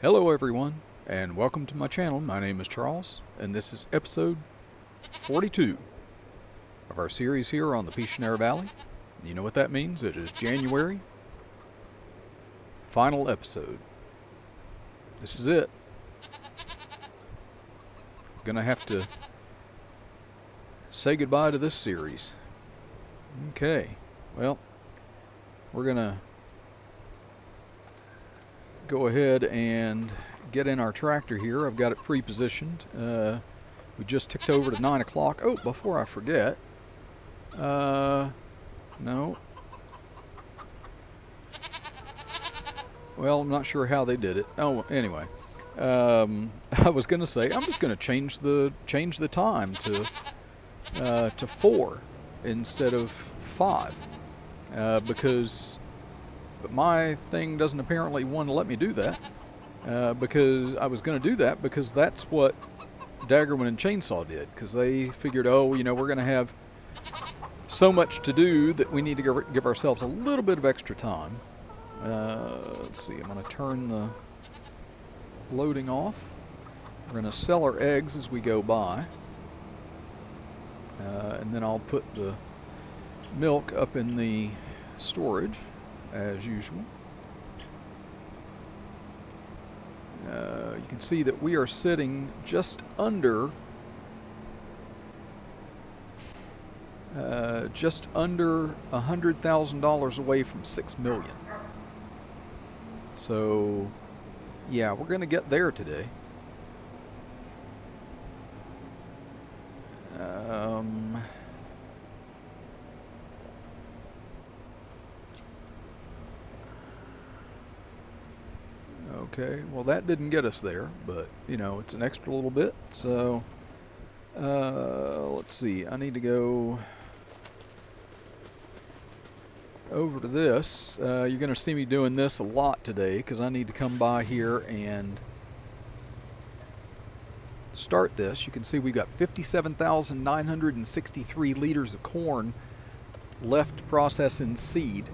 Hello everyone, and welcome to my channel. My name is Charles, and this is episode 42 of our series here on the Pichoniere Valley. You know what that means? It is January. Final episode. This is it. Gonna have to say goodbye to this series. Okay, well, we're gonna go ahead and get in our tractor here. I've got it pre-positioned. We just ticked over to 9 o'clock. Oh, before I forget, no. Well, I'm not sure how they did it. Oh, anyway, I was gonna say I'm just gonna change the time to 4 instead of 5 because. But my thing doesn't apparently want to let me do that because I was going to do that because that's what Daggerman and Chainsaw did, because they figured, oh, you know, we're going to have so much to do that we need to give ourselves a little bit of extra time. Let's see, I'm going to turn the loading off. We're going to sell our eggs as we go by, and then I'll put the milk up in the storage as usual. You can see that we are sitting just under $100,000 away from $6 million. So yeah, we're going to get there today. Okay, well that didn't get us there, but you know, it's an extra little bit. So let's see, I need to go over to this. You're going to see me doing this a lot today because I need to come by here and start this. You can see we've got 57,963 liters of corn left to process in seed,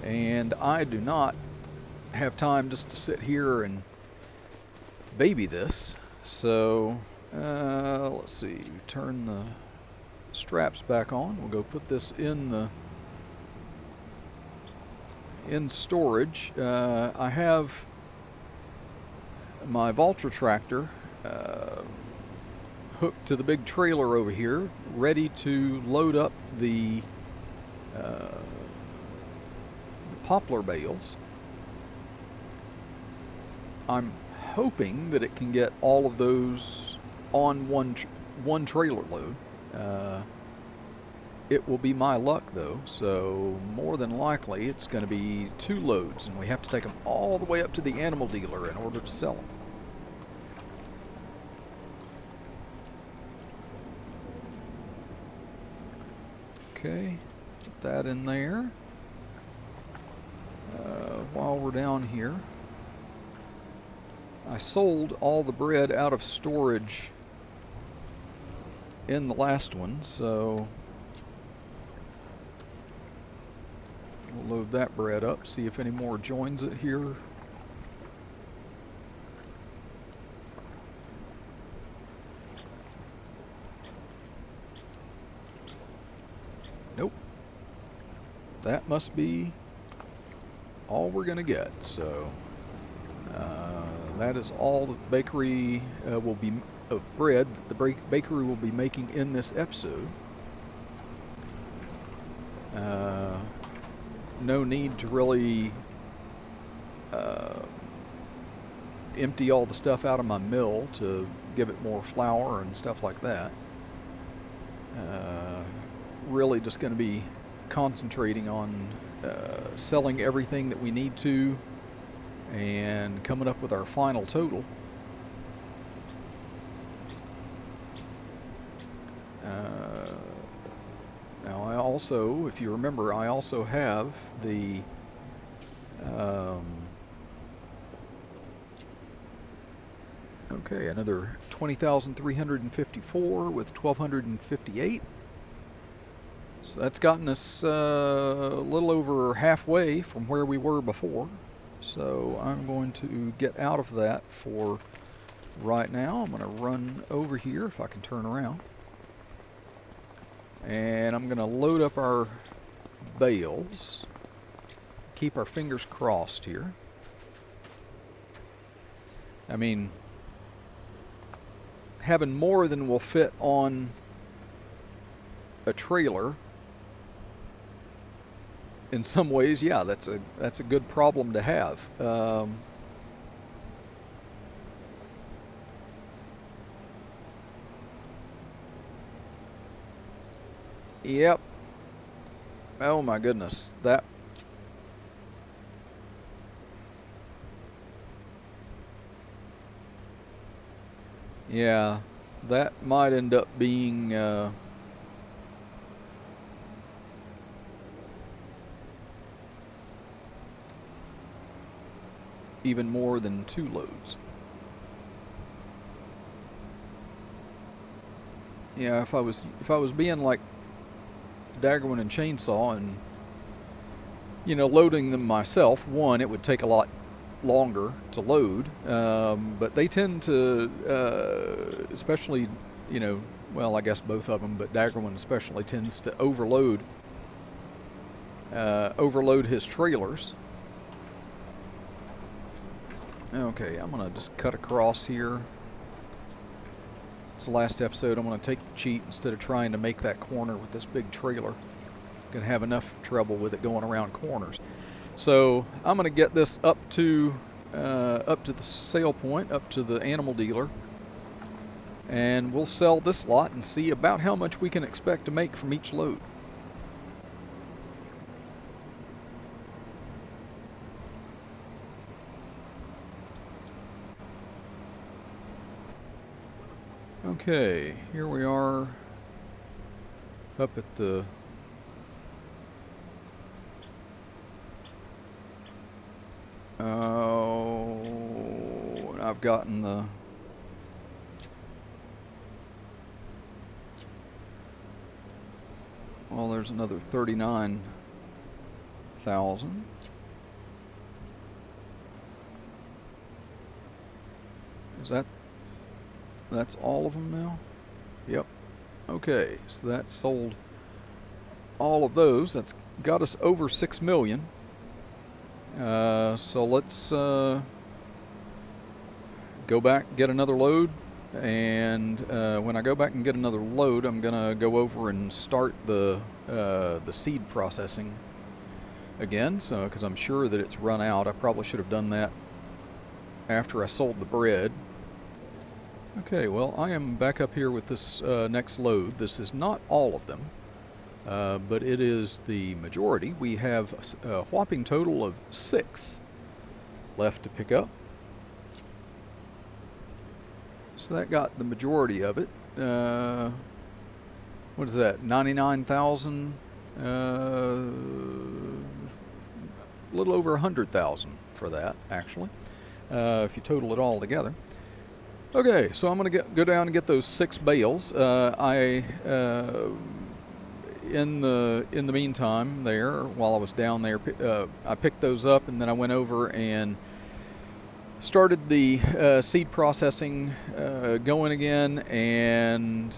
and I do not have time just to sit here and baby this. So let's see, turn the straps back on. We'll go put this in storage. I have my Valtra tractor hooked to the big trailer over here, ready to load up the poplar bales. I'm hoping that it can get all of those on one trailer load. It will be my luck though, so more than likely it's going to be 2 loads, and we have to take them all the way up to the animal dealer in order to sell them. Okay, put that in there. While we're down here, I sold all the bread out of storage in the last one, so we'll load that bread up, see if any more joins it here. Nope. That must be all we're going to get, so that is all that the bakery will be of bread that the bakery will be making in this episode. No need to really empty all the stuff out of my mill to give it more flour and stuff like that. Really just going to be concentrating on selling everything that we need to and coming up with our final total. Now I also, if you remember, I also have the okay, another 20,354 with 1,258. So that's gotten us a little over halfway from where we were before. So I'm going to get out of that for right now. I'm going to run over here if I can turn around. And I'm going to load up our bales. Keep our fingers crossed here. I mean, having more than will fit on a trailer, in some ways, yeah, that's a good problem to have. Yep. Oh my goodness, that. Yeah, that might end up being even more than 2 loads. Yeah, if I was being like Daggerman and Chainsaw and loading them myself, one, it would take a lot longer to load, but they tend to, especially, well, I guess both of them, but Daggerman especially tends to overload his trailers. Okay, I'm gonna just cut across here. It's the last episode. I'm gonna take the cheat instead of trying to make that corner with this big trailer. Gonna have enough trouble with it going around corners. So I'm gonna get this up to the sale point, up to the animal dealer, and we'll sell this lot and see about how much we can expect to make from each load. Okay, here we are up at the I've gotten the well, there's another 39,000. That's all of them now? Yep. Okay, so that sold all of those. That's got us over 6 million. So let's go back, get another load, and when I go back and get another load, I'm gonna go over and start the seed processing again. So, because I'm sure that it's run out. I probably should have done that after I sold the bread. Okay, well, I am back up here with this next load. This is not all of them, but it is the majority. We have a whopping total of 6 left to pick up. So that got the majority of it. What is that? 99,000. A little over 100,000 for that, actually, if you total it all together. Okay, so I'm going to go down and get those 6 bales. In the meantime, there, while I was down there, I picked those up, and then I went over and started the seed processing going again, and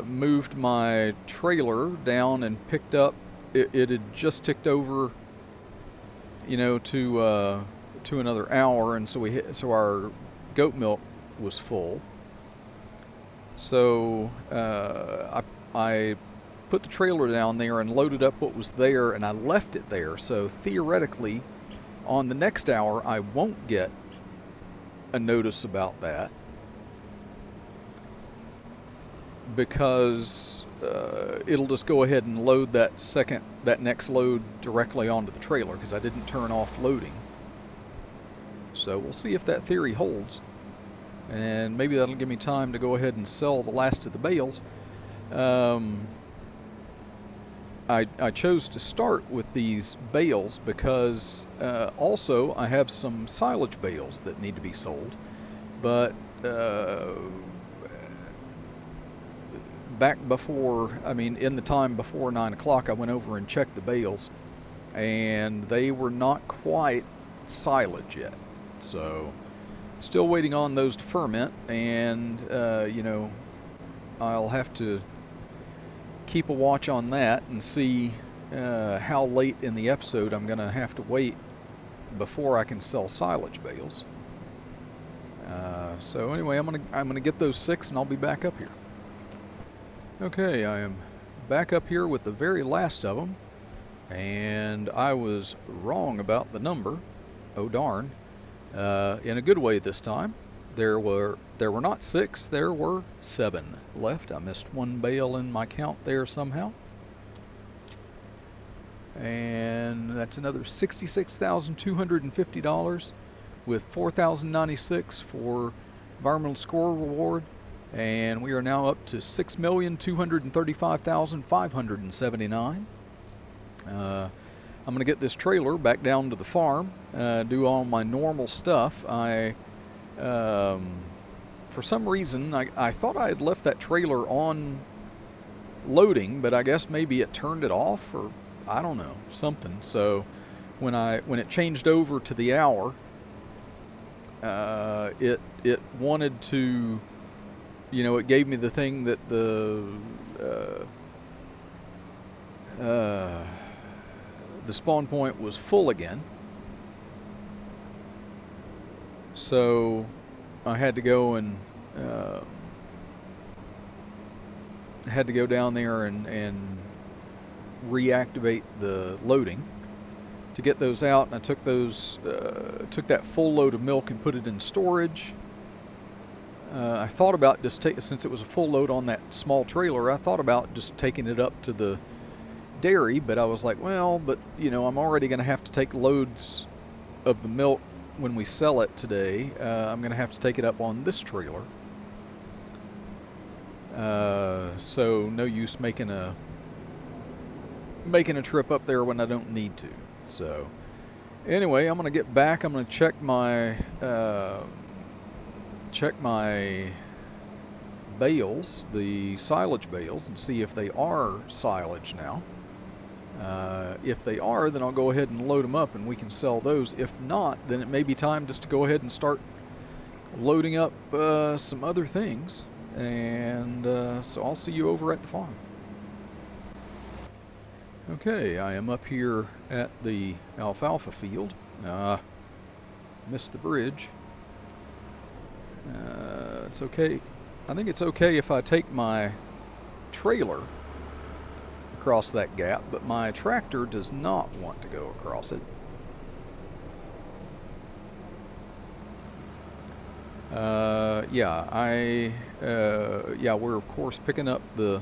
moved my trailer down and picked up. It had just ticked over, to another hour, and so our goat milk was full. So I put the trailer down there and loaded up what was there, and I left it there. So theoretically, on the next hour, I won't get a notice about that, because it'll just go ahead and load that next load directly onto the trailer, because I didn't turn off loading. So we'll see if that theory holds, and maybe that'll give me time to go ahead and sell the last of the bales. I chose to start with these bales because also I have some silage bales that need to be sold, but in the time before 9 o'clock, I went over and checked the bales, and they were not quite silage yet. So still waiting on those to ferment, and you know, I'll have to keep a watch on that and see how late in the episode I'm going to have to wait before I can sell silage bales. So anyway, I'm gonna get those 6, and I'll be back up here. Okay, I am back up here with the very last of them, and I was wrong about the number. Oh darn! In a good way this time. There were not 6, there were 7 left. I missed one bale in my count there somehow. And that's another $66,250 with $4,096 for environmental score reward. And we are now up to $6,235,579. I'm going to get this trailer back down to the farm, do all my normal stuff. For some reason, I thought I had left that trailer on loading, but I guess maybe it turned it off, or I don't know, something. So when it changed over to the hour, it wanted to, you know, it gave me the thing that the spawn point was full again. So I had to go and had to go down there and reactivate the loading to get those out. And I took those, took that full load of milk and put it in storage. I thought about just since it was a full load on that small trailer, I thought about just taking it up to the dairy, but I was like, well, but you know, I'm already going to have to take loads of the milk when we sell it today. I'm going to have to take it up on this trailer. So no use making a trip up there when I don't need to. So anyway, I'm going to get back. I'm going to check my bales, the silage bales, and see if they are silage now. If they are, then I'll go ahead and load them up and we can sell those. If not, then it may be time just to go ahead and start loading up some other things. And so I'll see you over at the farm. Okay, I am up here at the alfalfa field. Missed the bridge. It's okay. I think it's okay if I take my trailer across that gap, but my tractor does not want to go across it. We're of course picking up the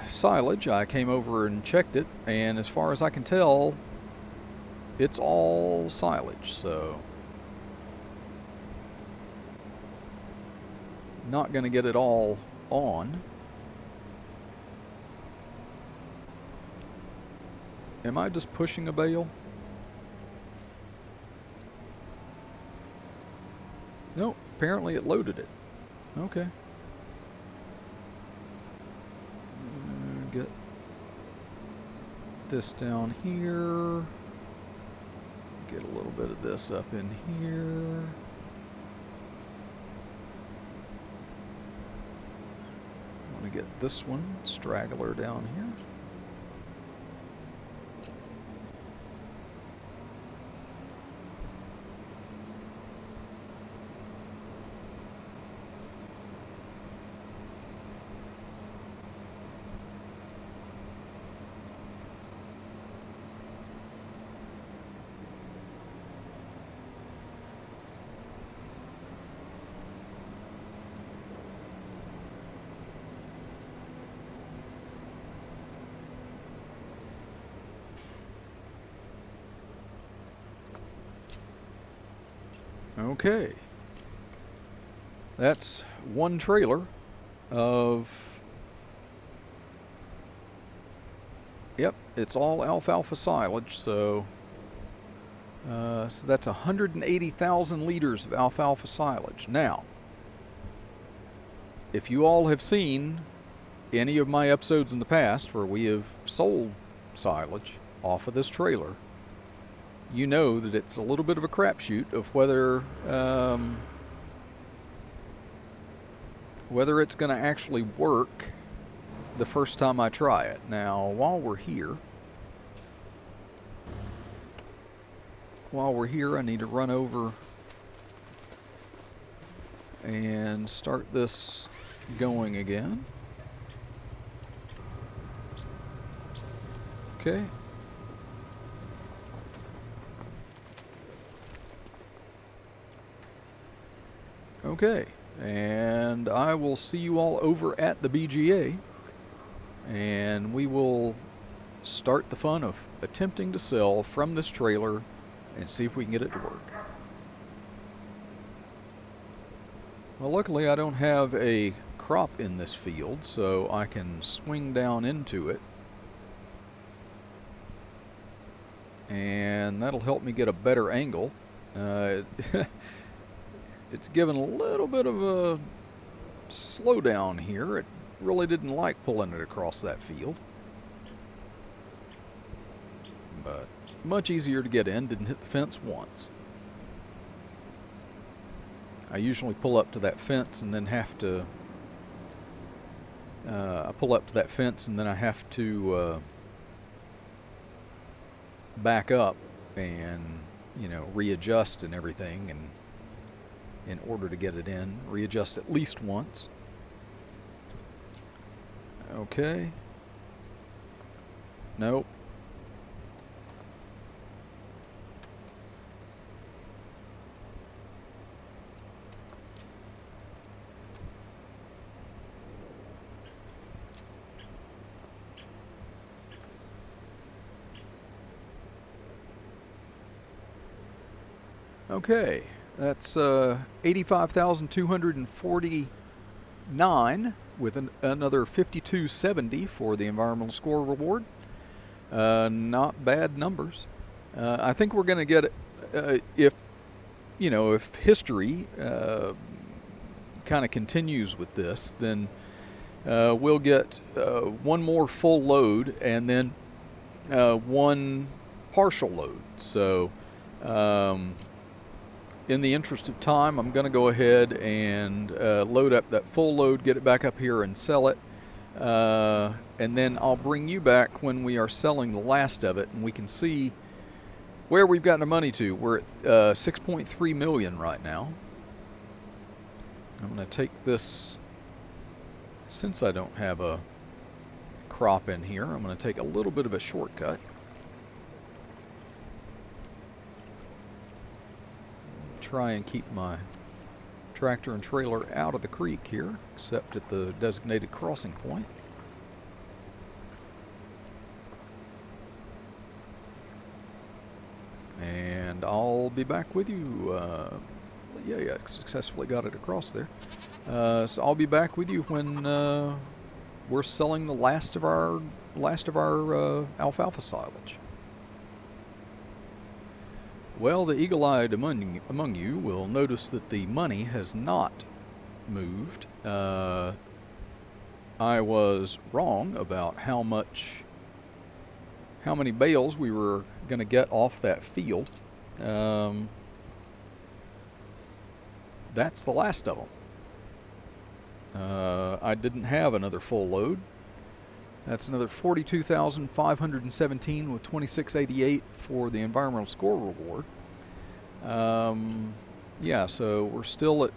silage. I came over and checked it, and as far as I can tell, it's all silage, so not going to get it all on. Am I just pushing a bale? Nope, apparently it loaded it. Okay. Get this down here. Get a little bit of this up in here. I want to get this one, straggler, down here. Okay, that's one trailer of, yep, it's all alfalfa silage, so that's 180,000 liters of alfalfa silage. Now, if you all have seen any of my episodes in the past where we have sold silage off of this trailer, you know that it's a little bit of a crapshoot of whether whether it's going to actually work the first time I try it. Now, while we're here, I need to run over and start this going again. Okay. Okay, and I will see you all over at the BGA, and we will start the fun of attempting to sell from this trailer and see if we can get it to work. Well, luckily I don't have a crop in this field, so I can swing down into it, and that'll help me get a better angle. It's given a little bit of a slowdown here. It really didn't like pulling it across that field, but much easier to get in. Didn't hit the fence once. I usually pull up to that fence and then have to I pull up to that fence and then I have to back up and, you know, readjust and everything, and in order to get it in, readjust at least once. Okay. Nope. Okay, that's 85,249 with another 5270 for the environmental score reward. Not bad numbers. I think we're going to get, if history kind of continues with this, then we'll get one more full load and then one partial load. So in the interest of time, I'm going to go ahead and load up that full load, get it back up here and sell it. And then I'll bring you back when we are selling the last of it, and we can see where we've gotten our money to. We're at 6.3 million right now. I'm going to take this, since I don't have a crop in here, I'm going to take a little bit of a shortcut. Try and keep my tractor and trailer out of the creek here, except at the designated crossing point. And I'll be back with you. Yeah, successfully got it across there. So I'll be back with you when we're selling the last of our alfalfa silage. Well, the eagle-eyed among you will notice that the money has not moved. I was wrong about how many bales we were going to get off that field. That's the last of them. I didn't have another full load. That's another 42,517 with 2688 for the environmental score reward. Yeah, so we're still at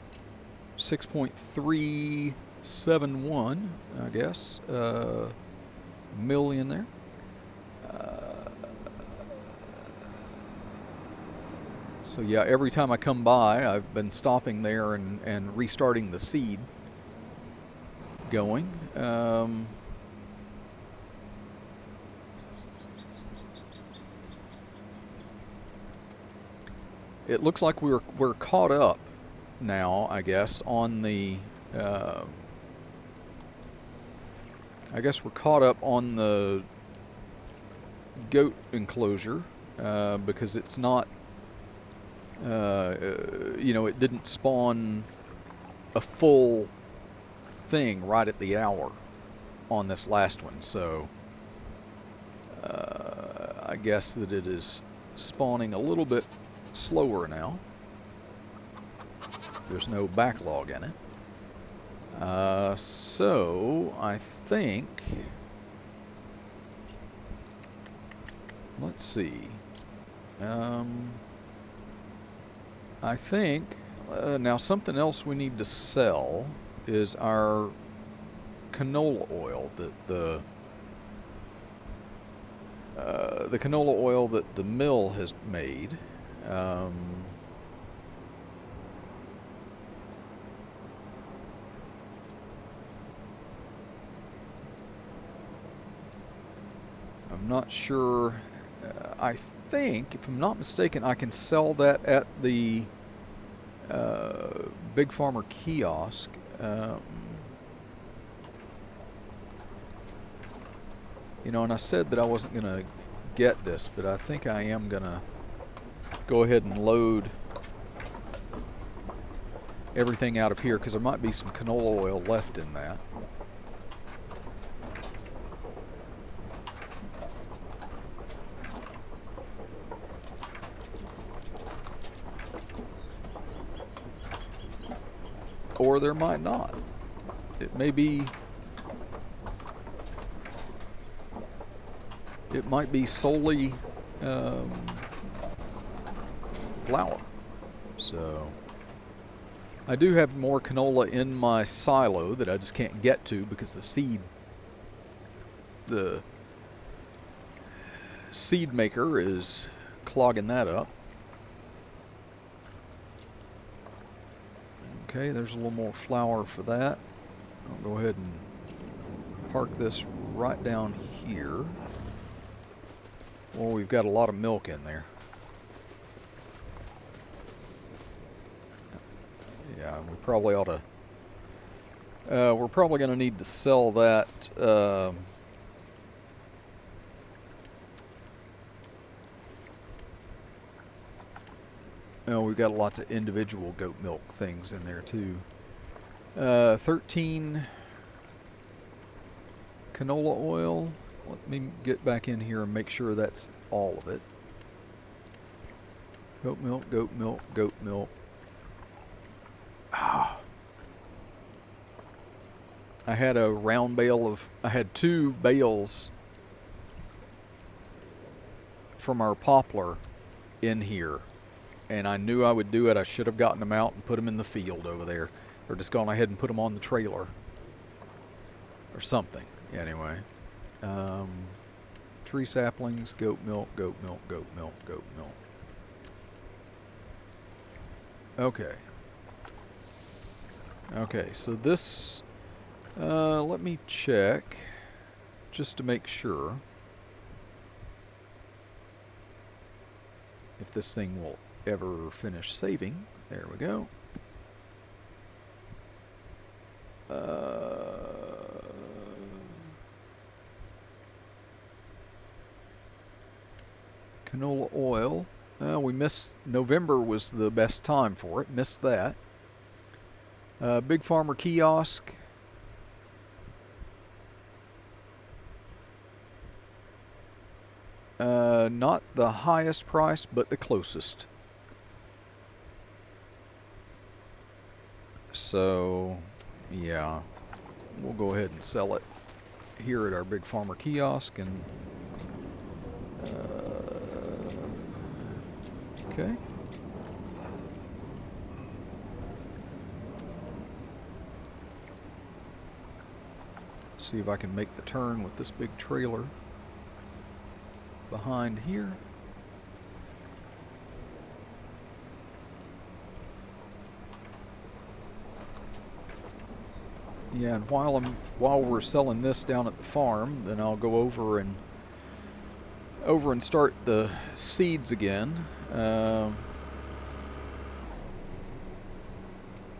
6.371, I guess, million there. So yeah, every time I come by, I've been stopping there and restarting the seed going. It looks like we're caught up now, I guess, on the I guess we're caught up on the goat enclosure because it's not it didn't spawn a full thing right at the hour on this last one, so I guess that it is spawning a little bit slower now. There's no backlog in it. So I think, let's see. I think now something else we need to sell is our canola oil that the canola oil that the mill has made. I'm not sure. I think, if I'm not mistaken, I can sell that at the Big Farmer kiosk. You know, and I said that I wasn't going to get this, but I think I am going to go ahead and load everything out of here, because there might be some canola oil left in that. Or there might not. It may be... It might be solely flour. So I do have more canola in my silo that I just can't get to because the seed maker is clogging that up. Okay, there's a little more flour for that. I'll go ahead and park this right down here. Well, we've got a lot of milk in there. Yeah, we probably ought to... we're probably going to need to sell that... oh, we've got lots of individual goat milk things in there, too. 13 canola oil. Let me get back in here and make sure that's all of it. Goat milk, goat milk, goat milk. Ah. I had a round bale of... I had 2 bales from our poplar in here. And I knew I would do it. I should have gotten them out and put them in the field over there. Or just gone ahead and put them on the trailer. Or something. Anyway. Tree saplings, goat milk, goat milk, goat milk, goat milk. Okay. Okay, so this, let me check just to make sure if this thing will ever finish saving. There we go. Canola oil. We missed... November was the best time for it. Missed that. Big Farmer kiosk. Not the highest price, but the closest. So, yeah. We'll go ahead and sell it here at our Big Farmer kiosk. And okay. See if I can make the turn with this big trailer behind here. Yeah, and while we're selling this down at the farm, then I'll go over and start the seeds again.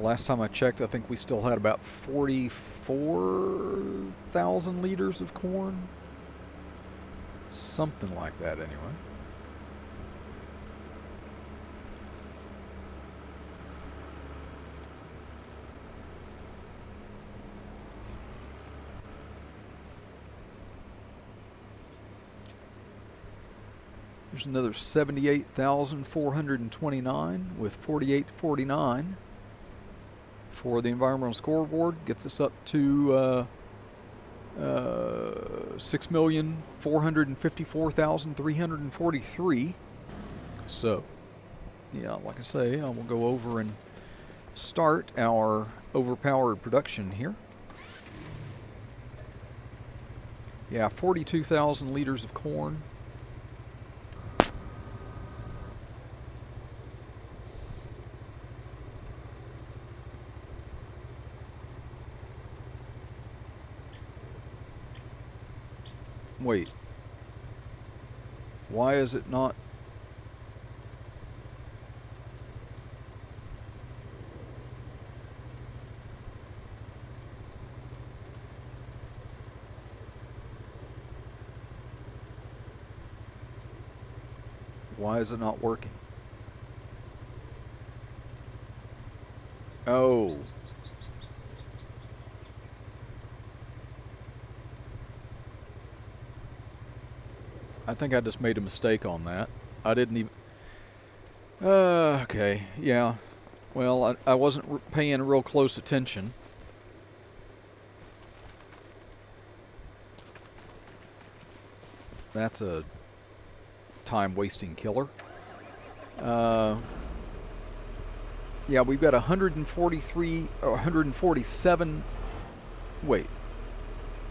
Last time I checked, I think we still had about 44,000 liters of corn. Something like that, anyway. There's another 78,429 with 48.49 for the environmental scoreboard. Gets us up to 6,454,343. So, yeah, like I say, I will go over and start our overpowered production here. Yeah, 42,000 liters of corn. Wait. Why is it not? Why is it not working? Oh. I think I just made a mistake on that. I didn't even... okay, yeah. Well, I wasn't paying real close attention. That's a time-wasting killer. Yeah, we've got 143, or 147... Wait.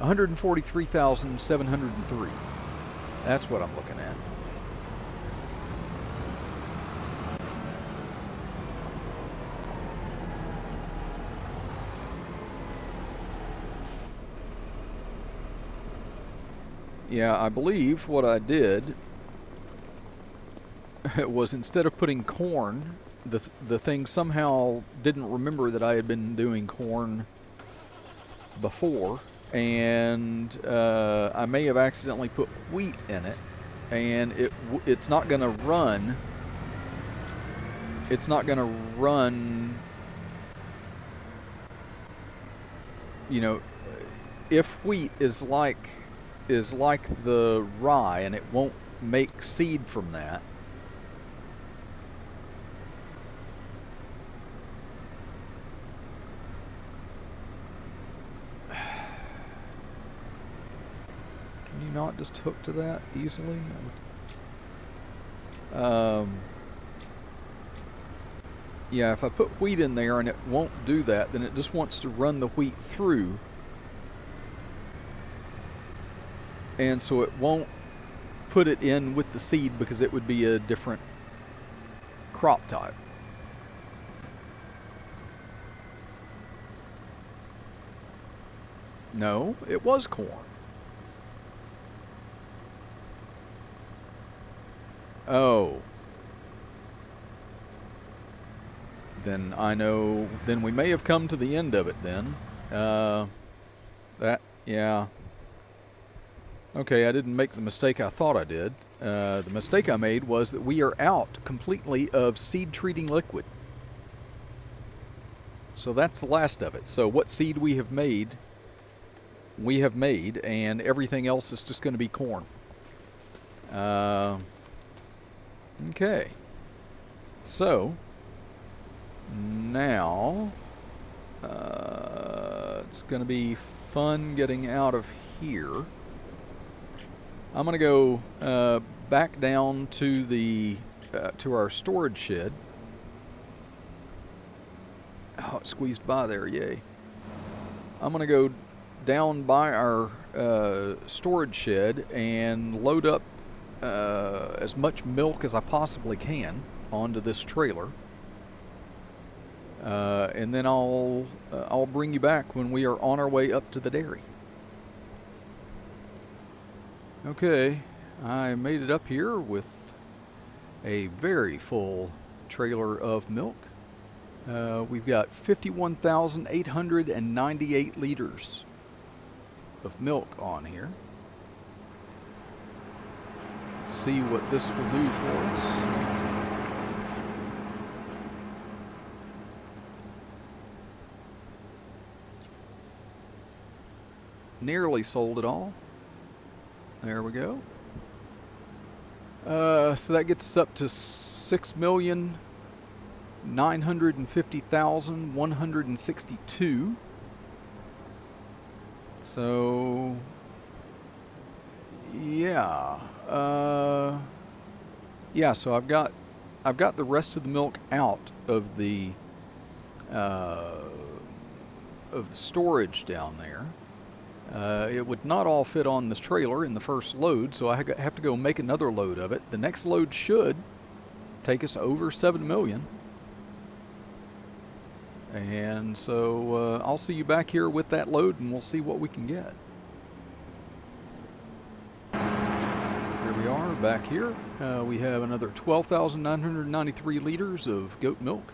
143,703. That's what I'm looking at. Yeah, I believe what I did was instead of putting corn, the thing somehow didn't remember that I had been doing corn before, and I may have accidentally put wheat in it, and it's not going to run. It's not going to run. You know, if wheat is like the rye, and it won't make seed from that. Can you not just hook to that easily? Yeah, if I put wheat in there and it won't do that, then it just wants to run the wheat through. And so it won't put it in with the seed because it would be a different crop type. No, it was corn. Oh. Then I know, then we may have come to the end of it then. Yeah. Okay, I didn't make the mistake I thought I did. The mistake I made was that we are out completely of seed treating liquid. So that's the last of it. So what seed we have made, and everything else is just going to be corn. Okay. So now it's going to be fun getting out of here. I'm going to go back down to the to our storage shed. Oh, it squeezed by there, yay. I'm going to go down by our storage shed and load up as much milk as I possibly can onto this trailer. And then I'll bring you back when we are on our way up to the dairy. Okay, I made it up here with a very full trailer of milk. We've got 51,898 liters of milk on here. Let's see what this will do for us. Nearly sold it all. There we go. So that gets us up to 6,950,162. So yeah, yeah. So I've got the rest of the milk out of the storage down there. It would not all fit on this trailer in the first load, so I have to go make another load of it. The next load should take us over 7 million. And so I'll see you back here with that load, and we'll see what we can get. Here we are back here. We have another 12,993 liters of goat milk.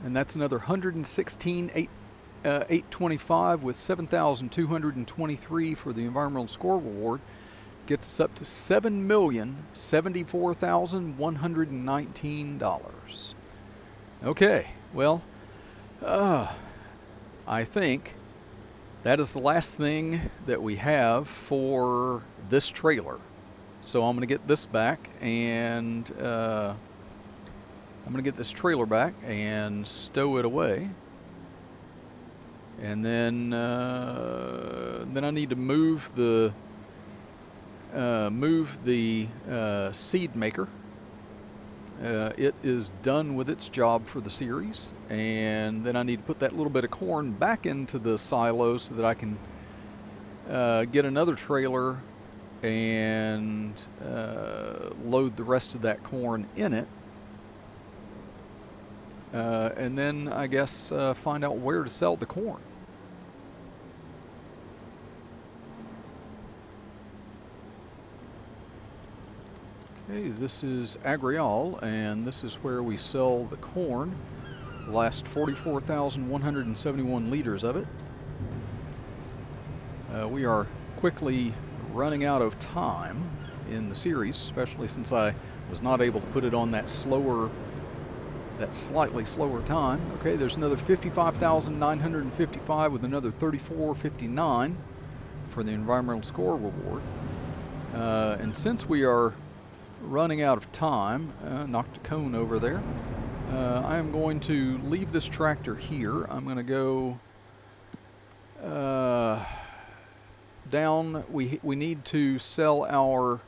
And that's another 116,825 with 7,223 for the environmental score reward. Gets us up to $7,074,119. Okay, well, I think that is the last thing that we have for this trailer. So I'm going to get this back, and I'm going to get this trailer back and stow it away. And then I need to move the seed maker. It is done with its job for the series, and then I need to put that little bit of corn back into the silo so that I can get another trailer and load the rest of that corn in it, and then I guess find out where to sell the corn. Okay, this is Agrial, and this is where we sell the corn. Last 44,171 liters of it. We are quickly running out of time in the series, especially since I was not able to put it on that slightly slower time. Okay, there's another 55,955 with another 34.59 for the environmental score reward. And since we are running out of time, knocked a cone over there, I am going to leave this tractor here. I'm going to go down. We need to sell our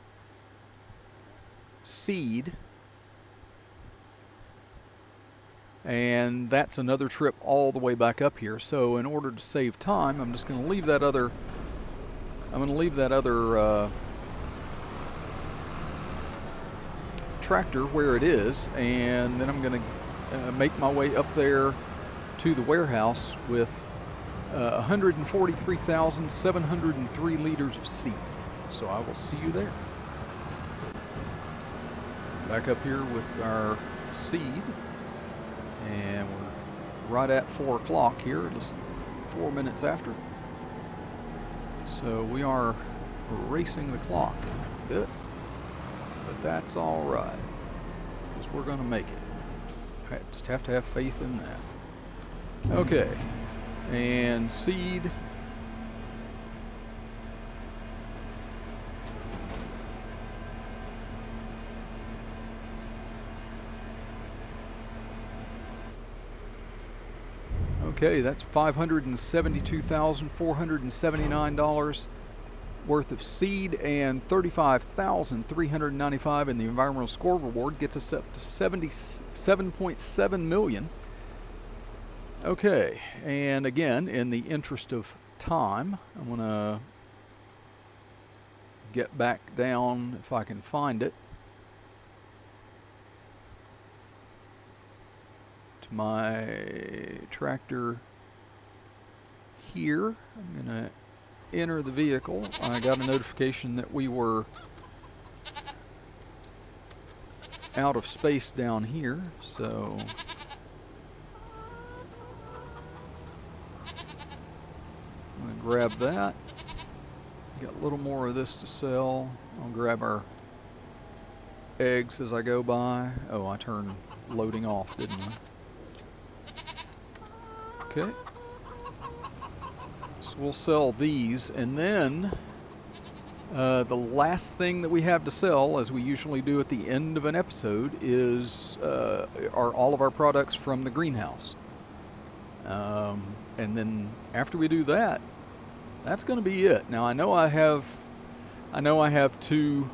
seed, and that's another trip all the way back up here. So in order to save time, I'm just going to leave that other tractor where it is, and then I'm going to make my way up there to the warehouse with 143,703 liters of seed. So I will see you there. Back up here with our seed, and we're right at 4 o'clock here, just 4 minutes after. So we are racing the clock a bit. But that's all right, because we're going to make it. I just have to have faith in that. Okay, and seed. Okay, that's $572,479 worth of seed, and $35,395 in the environmental score reward gets us up to 77.7 million. Okay, and again, in the interest of time, I'm going to get back down, if I can find it, to my tractor here. I'm going to enter the vehicle. I got a notification that we were out of space down here, so I'm going to grab that. Got a little more of this to sell. I'll grab our eggs as I go by. Oh, I turned loading off, didn't I? Okay. So we'll sell these, and then The last thing that we have to sell, as we usually do at the end of an episode, are all of our products from the greenhouse. And then after we do that, that's going to be it. Now I know I have 2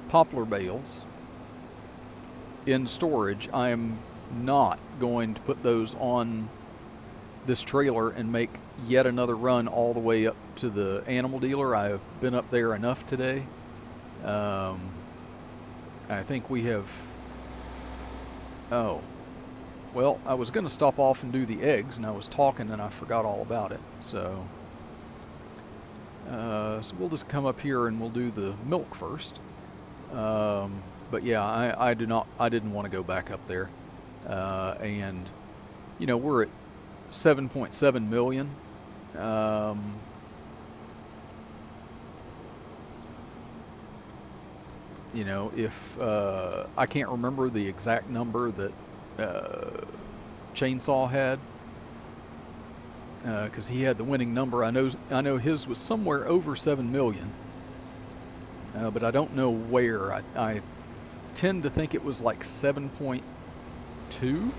poplar bales in storage. I am not going to put those on this trailer and make yet another run all the way up to the animal dealer. I have been up there enough today. I think we have... Oh. Well, I was going to stop off and do the eggs, and I was talking and I forgot all about it. So we'll just come up here and we'll do the milk first. But yeah, I didn't want to go back up there. And you know, we're at 7.7 million. You know, if I can't remember the exact number that Chainsaw had, because he had the winning number. I know his was somewhere over 7 million, but I don't know where. I tend to think it was like 7.2,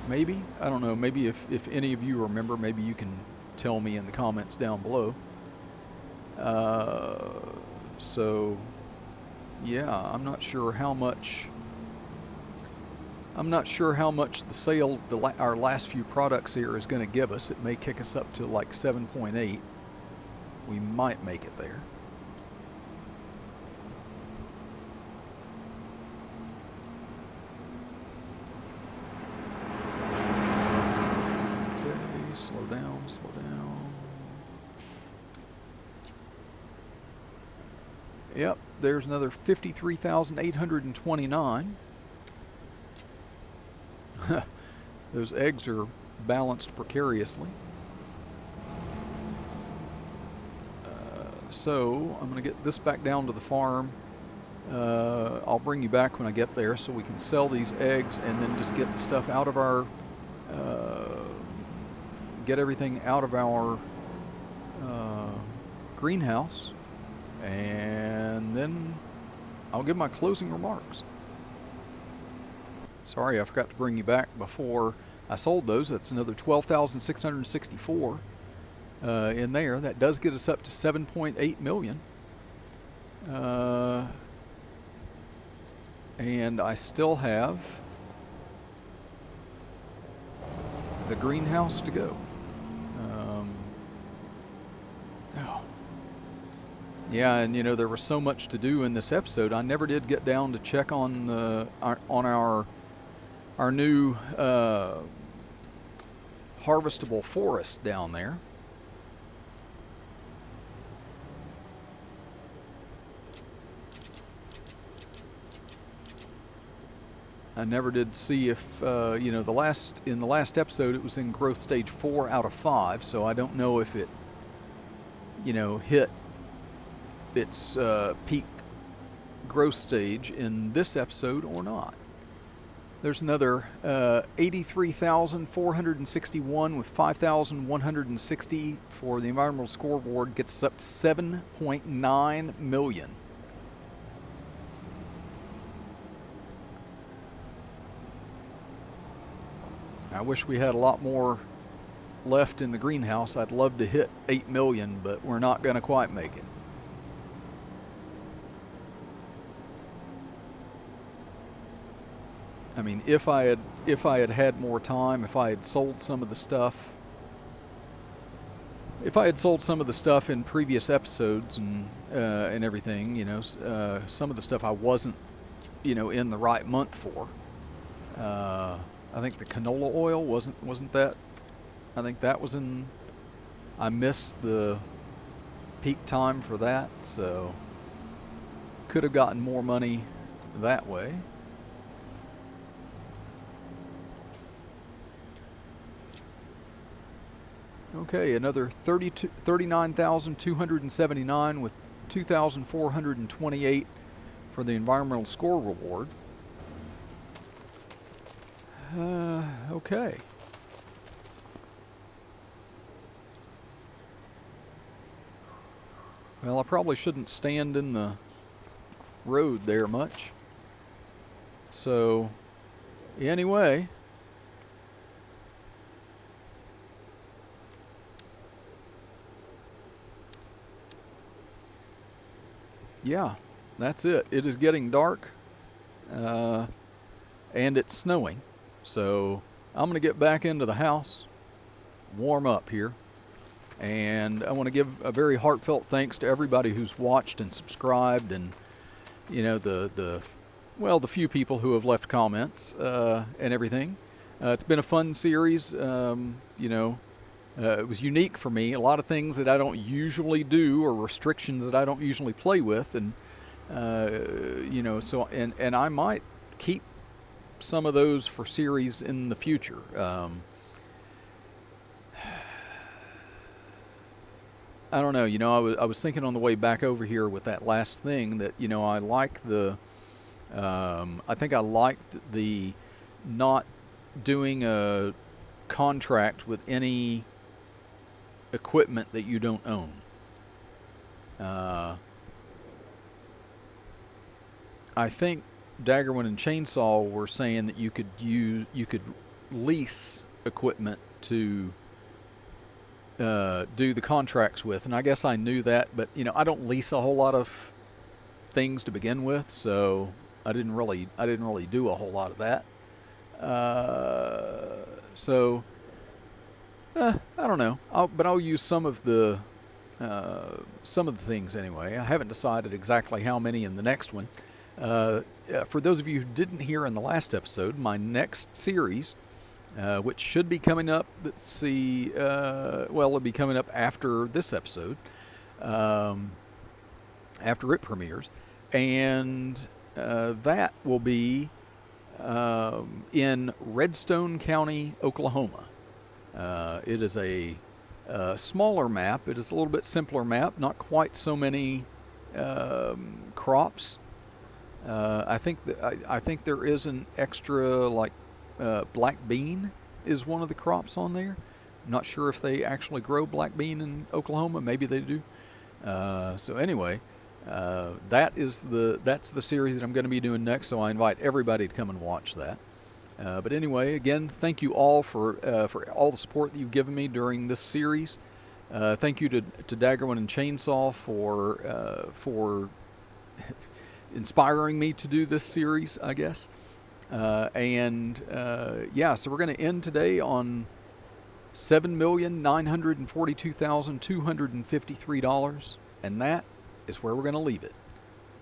maybe. I don't know. Maybe if any of you remember, maybe you can tell me in the comments down below. So yeah, I'm not sure how much the sale, our last few products here, is going to give us. It may kick us up to like 7.8. We might make it there. Okay, slow down, slow down. Yep, there's another 53,829. Those eggs are balanced precariously. So I'm going to get this back down to the farm. I'll bring you back when I get there so we can sell these eggs and then just get the stuff out of our, get everything out of our greenhouse, and then I'll give my closing remarks. Sorry, I forgot to bring you back before I sold those. That's another 12,664 in there. That does get us up to 7.8 million. And I still have the greenhouse to go. Oh. Yeah, and you know, there was so much to do in this episode. I never did get down to check on our new harvestable forest down there. I never did see if, you know, in the last episode it was in growth stage 4 out of 5, so I don't know if it, you know, hit its peak growth stage in this episode or not. There's another 83,461 with 5,160 for the environmental scoreboard, gets us up to 7.9 million. I wish we had a lot more left in the greenhouse. I'd love to hit 8 million, but we're not going to quite make it. I mean, if I had had more time, if I had sold some of the stuff, in previous episodes and everything, you know, some of the stuff I wasn't, you know, in the right month for. I think the canola oil wasn't that. I think that was in. I missed the peak time for that, so could have gotten more money that way. Okay, another 39,279 with 2,428 for the environmental score reward. Okay. Well, I probably shouldn't stand in the road there much. So, anyway, yeah, that's it. It is getting dark, and it's snowing. So, I'm going to get back into the house, warm up here. And I want to give a very heartfelt thanks to everybody who's watched and subscribed, and the few people who have left comments and everything. It's been a fun series. It was unique for me. A lot of things that I don't usually do, or restrictions that I don't usually play with, and so and I might keep some of those for series in the future. I don't know. I was thinking on the way back over here with that last thing that I like the. I think I liked the not doing a contract with any equipment that you don't own. I think Daggerman and Chainsaw were saying that you could lease equipment to do the contracts with, and I guess I knew that, but I don't lease a whole lot of things to begin with, so I didn't really do a whole lot of that. I don't know, but I'll use some of the things anyway. I haven't decided exactly how many in the next one. For those of you who didn't hear in the last episode, my next series, which should be coming up, it'll be coming up after this episode, after it premieres, and that will be in Redstone County, Oklahoma. It is a smaller map. It is a little bit simpler map, not quite so many crops. I think there is an extra, like, black bean is one of the crops on there. I'm not sure if they actually grow black bean in Oklahoma. Maybe they do. So anyway, that's the series that I'm going to be doing next. So I invite everybody to come and watch that. But anyway, again, thank you all for all the support that you've given me during this series. Thank you to Daggerman and Chainsaw for inspiring me to do this series, I guess. So we're going to end today on $7,942,253, and that is where we're going to leave it.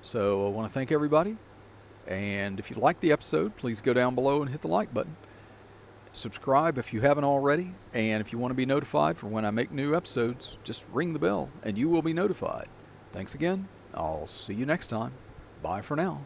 So I want to thank everybody, and if you liked the episode, please go down below and hit the like button. Subscribe if you haven't already, and if you want to be notified for when I make new episodes, just ring the bell and you will be notified. Thanks again. I'll see you next time. Bye for now.